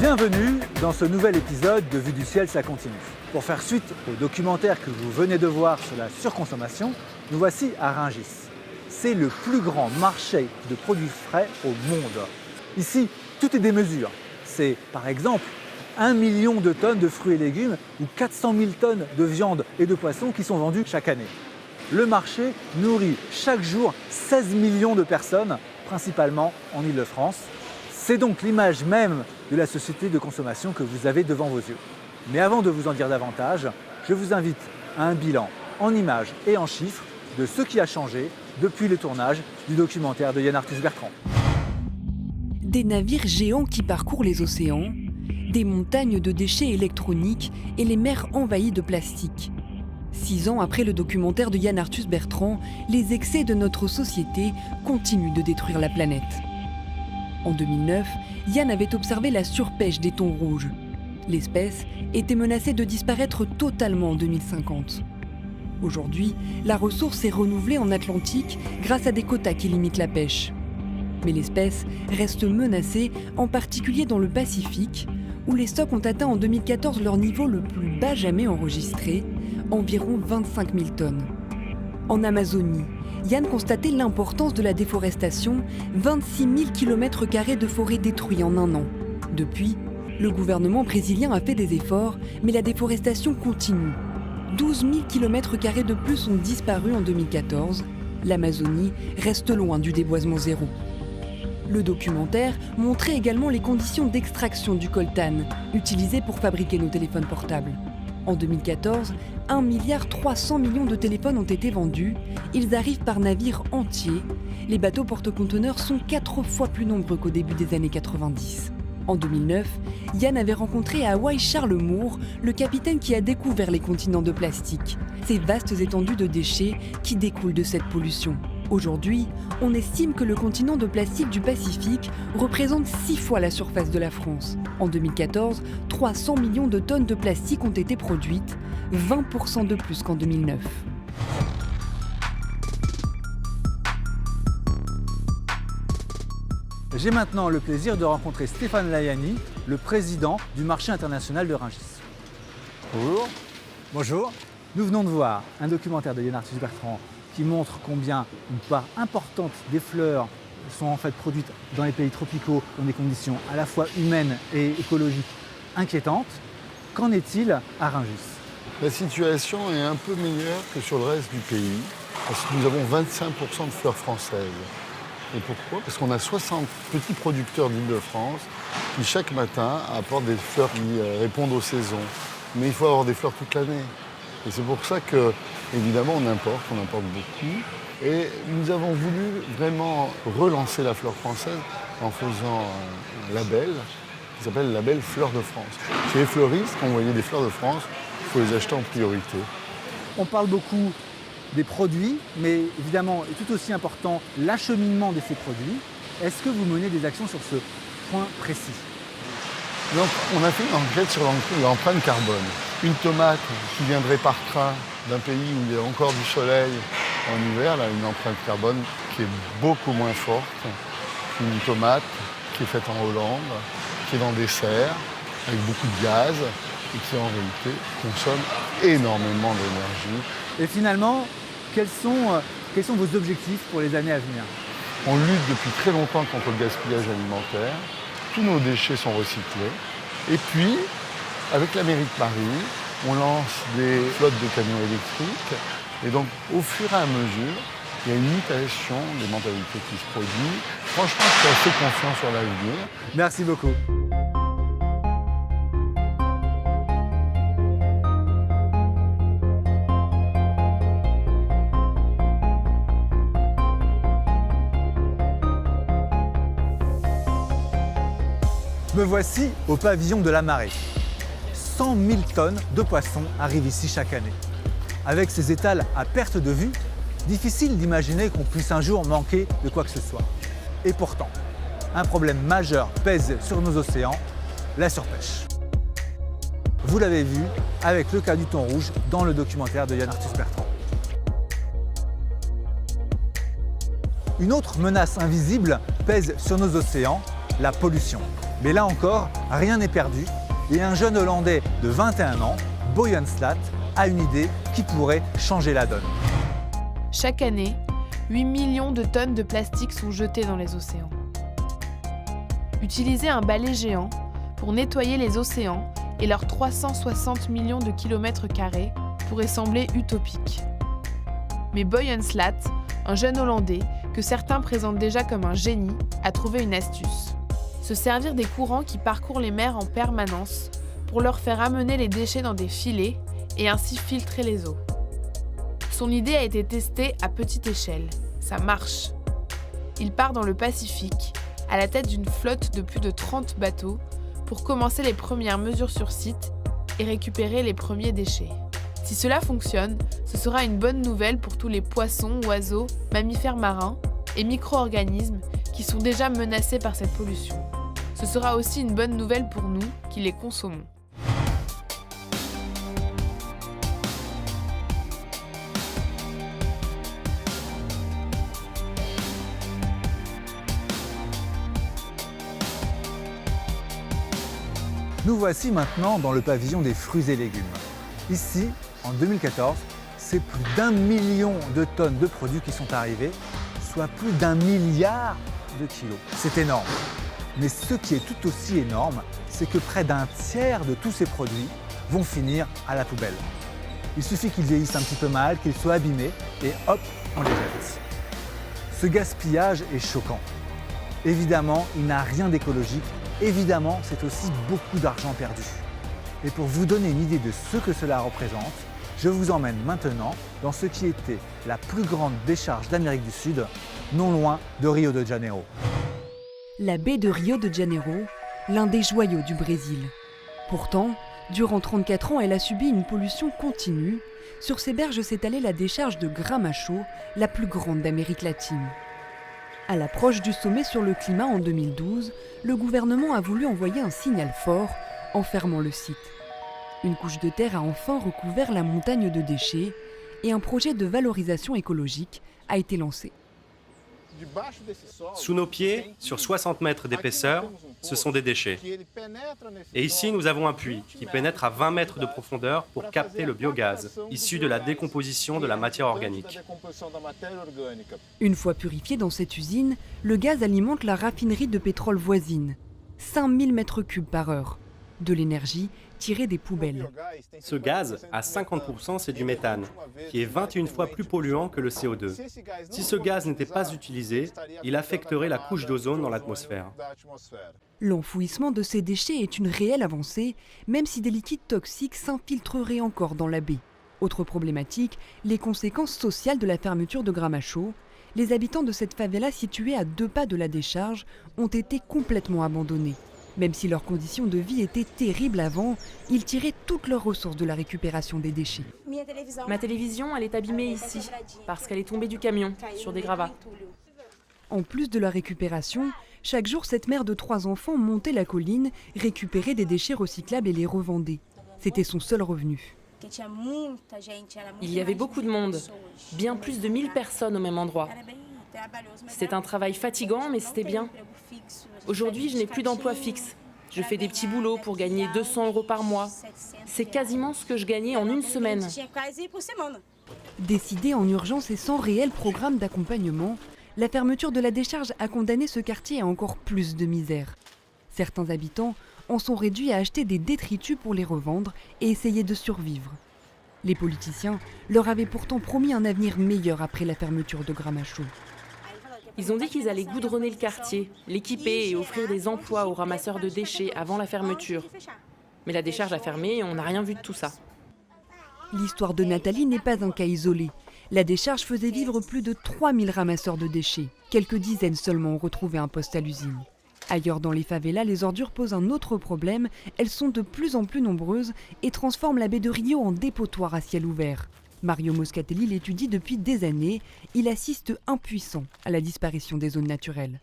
Bienvenue dans ce nouvel épisode de Vue du ciel, ça continue. Pour faire suite au documentaire que vous venez de voir sur la surconsommation, nous voici à Rungis. C'est le plus grand marché de produits frais au monde. Ici, tout est des mesures. C'est par exemple 1 million de tonnes de fruits et légumes ou 400 000 tonnes de viande et de poissons qui sont vendus chaque année. Le marché nourrit chaque jour 16 millions de personnes, principalement en Île-de-France. C'est donc l'image même de la société de consommation que vous avez devant vos yeux. Mais avant de vous en dire davantage, je vous invite à un bilan en images et en chiffres de ce qui a changé depuis le tournage du documentaire de Yann Arthus Bertrand. Des navires géants qui parcourent les océans, des montagnes de déchets électroniques et les mers envahies de plastique. 6 ans après le documentaire de Yann Arthus Bertrand, les excès de notre société continuent de détruire la planète. En 2009, Yann avait observé la surpêche des thons rouges. L'espèce était menacée de disparaître totalement en 2050. Aujourd'hui, la ressource est renouvelée en Atlantique grâce à des quotas qui limitent la pêche. Mais l'espèce reste menacée, en particulier dans le Pacifique, où les stocks ont atteint en 2014 leur niveau le plus bas jamais enregistré, environ 25 000 tonnes. En Amazonie, Yann constatait l'importance de la déforestation, 26 000 km² de forêt détruits en un an. Depuis, le gouvernement brésilien a fait des efforts, mais la déforestation continue. 12 000 km² de plus ont disparu en 2014. L'Amazonie reste loin du déboisement zéro. Le documentaire montrait également les conditions d'extraction du coltan, utilisé pour fabriquer nos téléphones portables. En 2014, 1,3 milliard de téléphones ont été vendus. Ils arrivent par navire entier. Les bateaux porte-conteneurs sont 4 fois plus nombreux qu'au début des années 90. En 2009, Yann avait rencontré à Hawaï Charles Moore, le capitaine qui a découvert les continents de plastique, ces vastes étendues de déchets qui découlent de cette pollution. Aujourd'hui, on estime que le continent de plastique du Pacifique représente 6 fois la surface de la France. En 2014, 300 millions de tonnes de plastique ont été produites, 20% de plus qu'en 2009. J'ai maintenant le plaisir de rencontrer Stéphane Layani, le président du marché international de Rungis. Bonjour. Bonjour. Nous venons de voir un documentaire de Yann Arthus Bertrand qui montre combien une part importante des fleurs sont en fait produites dans les pays tropicaux dans des conditions à la fois humaines et écologiques inquiétantes. Qu'en est-il à Rungis? La situation est un peu meilleure que sur le reste du pays, parce que nous avons 25% de fleurs françaises. Et pourquoi? Parce qu'on a 60 petits producteurs d'Île-de-France qui chaque matin apportent des fleurs qui répondent aux saisons. Mais il faut avoir des fleurs toute l'année. Et c'est pour ça que, évidemment, on importe beaucoup. Et nous avons voulu vraiment relancer la fleur française en faisant un label qui s'appelle le label Fleurs de France. Chez les fleuristes, quand vous voyez des fleurs de France, il faut les acheter en priorité. On parle beaucoup des produits, mais évidemment, et tout aussi important, l'acheminement de ces produits. Est-ce que vous menez des actions sur ce point précis? Donc, on a fait une enquête sur l'empreinte carbone. Une tomate qui viendrait par train d'un pays où il y a encore du soleil en hiver, elle a une empreinte carbone qui est beaucoup moins forte qu'une tomate qui est faite en Hollande, qui est dans des serres, avec beaucoup de gaz, et qui en réalité consomme énormément d'énergie. Et finalement, quels sont vos objectifs pour les années à venir? On lutte depuis très longtemps contre le gaspillage alimentaire. Tous nos déchets sont recyclés. Et puis, avec la mairie de Paris, on lance des flottes de camions électriques. Et donc, au fur et à mesure, il y a une mutation des mentalités qui se produit. Franchement, je suis assez confiant sur l'avenir. Merci beaucoup. Me voici au pavillon de la Marée. 100 000 tonnes de poissons arrivent ici chaque année. Avec ces étals à perte de vue, difficile d'imaginer qu'on puisse un jour manquer de quoi que ce soit. Et pourtant, un problème majeur pèse sur nos océans, la surpêche. Vous l'avez vu avec le cas du thon rouge dans le documentaire de Yann Arthus Bertrand. Une autre menace invisible pèse sur nos océans, la pollution. Mais là encore, rien n'est perdu et un jeune Hollandais de 21 ans, Boyan Slat, a une idée qui pourrait changer la donne. Chaque année, 8 millions de tonnes de plastique sont jetées dans les océans. Utiliser un balai géant pour nettoyer les océans et leurs 360 millions de kilomètres carrés pourrait sembler utopique. Mais Boyan Slat, un jeune Hollandais que certains présentent déjà comme un génie, a trouvé une astuce. Se servir des courants qui parcourent les mers en permanence pour leur faire amener les déchets dans des filets et ainsi filtrer les eaux. Son idée a été testée à petite échelle. Ça marche. Il part dans le Pacifique, à la tête d'une flotte de plus de 30 bateaux, pour commencer les premières mesures sur site et récupérer les premiers déchets. Si cela fonctionne, ce sera une bonne nouvelle pour tous les poissons, oiseaux, mammifères marins et micro-organismes qui sont déjà menacés par cette pollution. Ce sera aussi une bonne nouvelle pour nous qui les consommons. Nous voici maintenant dans le pavillon des fruits et légumes. Ici, en 2014, c'est plus d'1 million de tonnes de produits qui sont arrivés, soit plus d'1 milliard de kilos. C'est énorme. Mais ce qui est tout aussi énorme, c'est que près d'un tiers de tous ces produits vont finir à la poubelle. Il suffit qu'ils vieillissent un petit peu mal, qu'ils soient abîmés, et hop, on les jette. Ce gaspillage est choquant. Évidemment, il n'a rien d'écologique. Évidemment, c'est aussi beaucoup d'argent perdu. Et pour vous donner une idée de ce que cela représente, je vous emmène maintenant dans ce qui était la plus grande décharge d'Amérique du Sud, non loin de Rio de Janeiro. La baie de Rio de Janeiro, l'un des joyaux du Brésil. Pourtant, durant 34 ans, elle a subi une pollution continue. Sur ses berges s'étalait la décharge de Gramacho, la plus grande d'Amérique latine. À l'approche du sommet sur le climat en 2012, le gouvernement a voulu envoyer un signal fort en fermant le site. Une couche de terre a enfin recouvert la montagne de déchets et un projet de valorisation écologique a été lancé. Sous nos pieds, sur 60 mètres d'épaisseur, ce sont des déchets. Et ici, nous avons un puits qui pénètre à 20 mètres de profondeur pour capter le biogaz, issu de la décomposition de la matière organique. Une fois purifié dans cette usine, le gaz alimente la raffinerie de pétrole voisine. 5000 mètres cubes par heure. De l'énergie tirée des poubelles. Ce gaz, à 50%, c'est du méthane, qui est 21 fois plus polluant que le CO2. Si ce gaz n'était pas utilisé, il affecterait la couche d'ozone dans l'atmosphère. L'enfouissement de ces déchets est une réelle avancée, même si des liquides toxiques s'infiltreraient encore dans la baie. Autre problématique, les conséquences sociales de la fermeture de Gramacho. Les habitants de cette favela située à 2 pas de la décharge ont été complètement abandonnés. Même si leurs conditions de vie étaient terribles avant, ils tiraient toutes leurs ressources de la récupération des déchets. Ma télévision, elle est abîmée ici, parce qu'elle est tombée du camion, sur des gravats. En plus de la récupération, chaque jour, cette mère de 3 enfants montait la colline, récupérait des déchets recyclables et les revendait. C'était son seul revenu. Il y avait beaucoup de monde, bien plus de 1000 personnes au même endroit. C'était un travail fatigant, mais c'était bien. Aujourd'hui, je n'ai plus d'emploi fixe. Je fais des petits boulots pour gagner 200 € par mois. C'est quasiment ce que je gagnais en une semaine. Décidée en urgence et sans réel programme d'accompagnement, la fermeture de la décharge a condamné ce quartier à encore plus de misère. Certains habitants en sont réduits à acheter des détritus pour les revendre et essayer de survivre. Les politiciens leur avaient pourtant promis un avenir meilleur après la fermeture de Gramacho. Ils ont dit qu'ils allaient goudronner le quartier, l'équiper et offrir des emplois aux ramasseurs de déchets avant la fermeture. Mais la décharge a fermé et on n'a rien vu de tout ça. L'histoire de Nathalie n'est pas un cas isolé. La décharge faisait vivre plus de 3000 ramasseurs de déchets. Quelques dizaines seulement ont retrouvé un poste à l'usine. Ailleurs dans les favelas, les ordures posent un autre problème. Elles sont de plus en plus nombreuses et transforment la baie de Rio en dépotoir à ciel ouvert. Mario Moscatelli l'étudie depuis des années. Il assiste impuissant à la disparition des zones naturelles.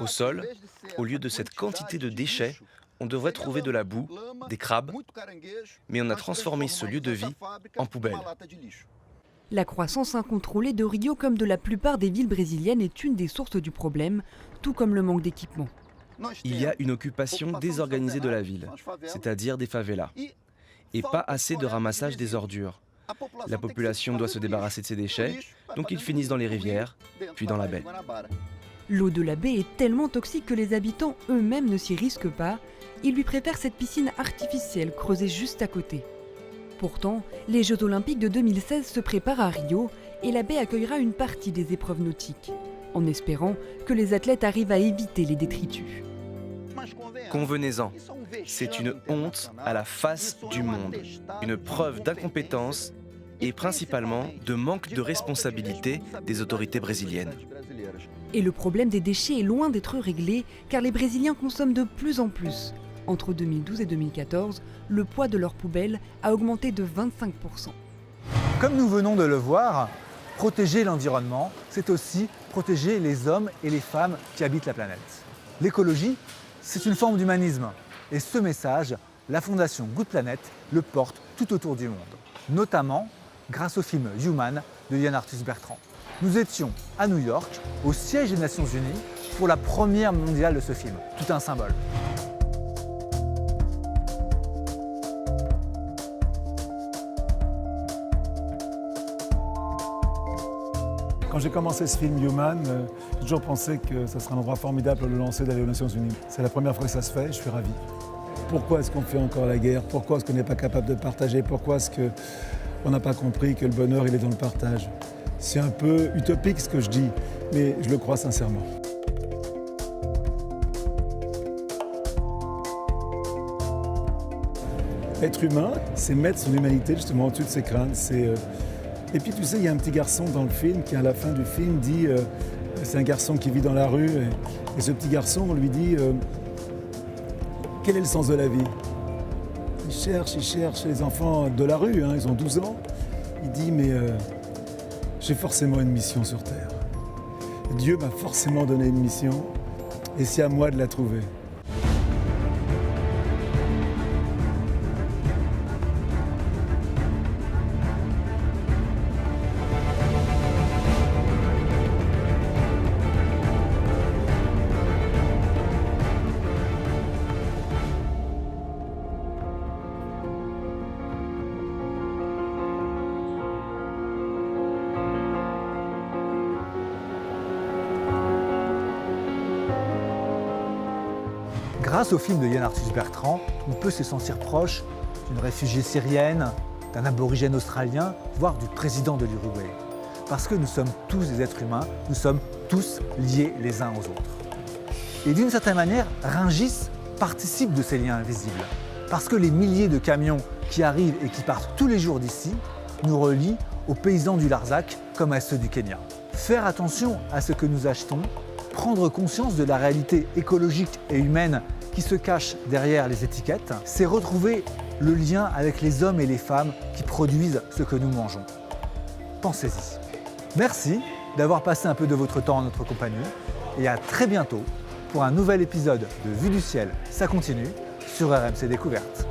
Au sol, au lieu de cette quantité de déchets, on devrait trouver de la boue, des crabes, mais on a transformé ce lieu de vie en poubelle. La croissance incontrôlée de Rio, comme de la plupart des villes brésiliennes, est une des sources du problème, tout comme le manque d'équipement. Il y a une occupation désorganisée de la ville, c'est-à-dire des favelas, et pas assez de ramassage des ordures. La population doit se débarrasser de ses déchets, donc ils finissent dans les rivières, puis dans la baie. L'eau de la baie est tellement toxique que les habitants eux-mêmes ne s'y risquent pas. Ils lui préfèrent cette piscine artificielle creusée juste à côté. Pourtant, les Jeux Olympiques de 2016 se préparent à Rio et la baie accueillera une partie des épreuves nautiques, en espérant que les athlètes arrivent à éviter les détritus. Convenez-en, c'est une honte à la face du monde, une preuve d'incompétence et principalement de manque de responsabilité des autorités brésiliennes. Et le problème des déchets est loin d'être réglé, car les Brésiliens consomment de plus en plus. Entre 2012 et 2014, le poids de leurs poubelles a augmenté de 25%. Comme nous venons de le voir, protéger l'environnement, c'est aussi protéger les hommes et les femmes qui habitent la planète. L'écologie, c'est une forme d'humanisme. Et ce message, la Fondation Good Planet le porte tout autour du monde, notamment grâce au film Human de Yann Arthus Bertrand. Nous étions à New York, au siège des Nations Unies, pour la première mondiale de ce film. Tout un symbole. Quand j'ai commencé ce film Human, j'ai toujours pensé que ça serait un endroit formidable pour le lancer d'aller aux Nations Unies. C'est la première fois que ça se fait, je suis ravi. Pourquoi est-ce qu'on fait encore la guerre? Pourquoi est-ce qu'on n'est pas capable de partager? Pourquoi est-ce qu'on n'a pas compris que le bonheur, il est dans le partage? C'est un peu utopique ce que je dis, mais je le crois sincèrement. Être humain, c'est mettre son humanité justement au-dessus de ses craintes. Et puis tu sais, il y a un petit garçon dans le film qui à la fin du film dit, c'est un garçon qui vit dans la rue, et ce petit garçon, on lui dit, quel est le sens de la vie? Il cherche les enfants de la rue, hein, ils ont 12 ans. Il dit, mais j'ai forcément une mission sur Terre. Dieu m'a forcément donné une mission, et c'est à moi de la trouver. Grâce au film de Yann Arthus Bertrand, on peut se sentir proche d'une réfugiée syrienne, d'un aborigène australien, voire du président de l'Uruguay. Parce que nous sommes tous des êtres humains, nous sommes tous liés les uns aux autres. Et d'une certaine manière, Rungis participe de ces liens invisibles. Parce que les milliers de camions qui arrivent et qui partent tous les jours d'ici nous relient aux paysans du Larzac comme à ceux du Kenya. Faire attention à ce que nous achetons, prendre conscience de la réalité écologique et humaine qui se cache derrière les étiquettes, c'est retrouver le lien avec les hommes et les femmes qui produisent ce que nous mangeons. Pensez-y. Merci d'avoir passé un peu de votre temps en notre compagnie et à très bientôt pour un nouvel épisode de Vue du ciel, ça continue sur RMC Découverte.